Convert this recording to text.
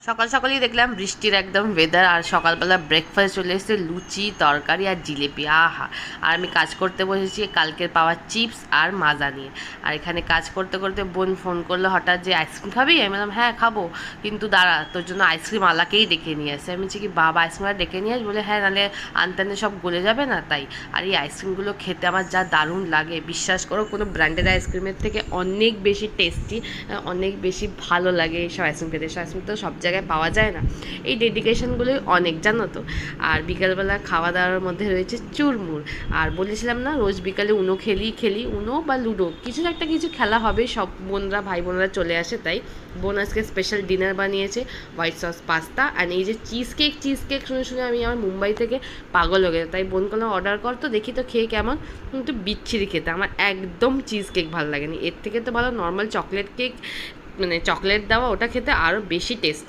সকাল সকালই দেখলাম বৃষ্টির একদম ওয়েদার, আর সকালবেলা ব্রেকফাস্ট চলে এসেছে লুচি তরকারি আর জিলিপি। আহা! আর আমি কাজ করতে বসেছি কালকের পাওয়া চিপস আর মাজা নিয়ে। আর এখানে কাজ করতে করতে বোন ফোন করলো হঠাৎ যে আইসক্রিম খাবি? আমি বললাম হ্যাঁ খাবো, কিন্তু দাঁড়া তোর জন্য আইসক্রিম আলাকেই ডেকে নিয়ে আসে। আমি বলছি কি বাবা আইসক্রিম ডেকে নিয়ে আস? বলে হ্যাঁ, নাহলে আনতে আনতে সব গলে যাবে না তাই। আর এই আইসক্রিমগুলো খেতে আমার যা দারুণ লাগে, বিশ্বাস করো কোনো ব্র্যান্ডেড আইসক্রিমের থেকে অনেক বেশি টেস্টি, অনেক বেশি ভালো লাগে এইসব আইসক্রিম খেতে। এইসব আইসক্রিম তো সব জায়গায় পাওয়া যায় না। এই ডেডিকেশনগুলোই অনেক, জানো তো। আর বিকালবেলা খাওয়া দাওয়ার মধ্যে রয়েছে চুরমুর। আর বলেছিলাম না রোজ বিকালে উনো খেলি উনো বা লুডো কিছু একটা কিছু খেলা হবে, সব বোনরা ভাই বোনরা চলে আসে তাই। বোন আজকে স্পেশাল ডিনার বানিয়েছে, হোয়াইট সস পাস্তা। আর এই যে চিজ কেক শুনে শুনে আমি আমার মুম্বাই থেকে পাগল হয়ে গেছে, তাই বোন কোনো অর্ডার কর তো দেখি তো খেয়ে কেমন। কিন্তু বিচ্ছিরি খেতে, আমার একদম চিজ কেক ভালো লাগেনি। এর থেকে তো ভালো নর্মাল চকলেট কেক, মানে চকলেট দেওয়া, ওটা খেতে আরও বেশি টেস্টি।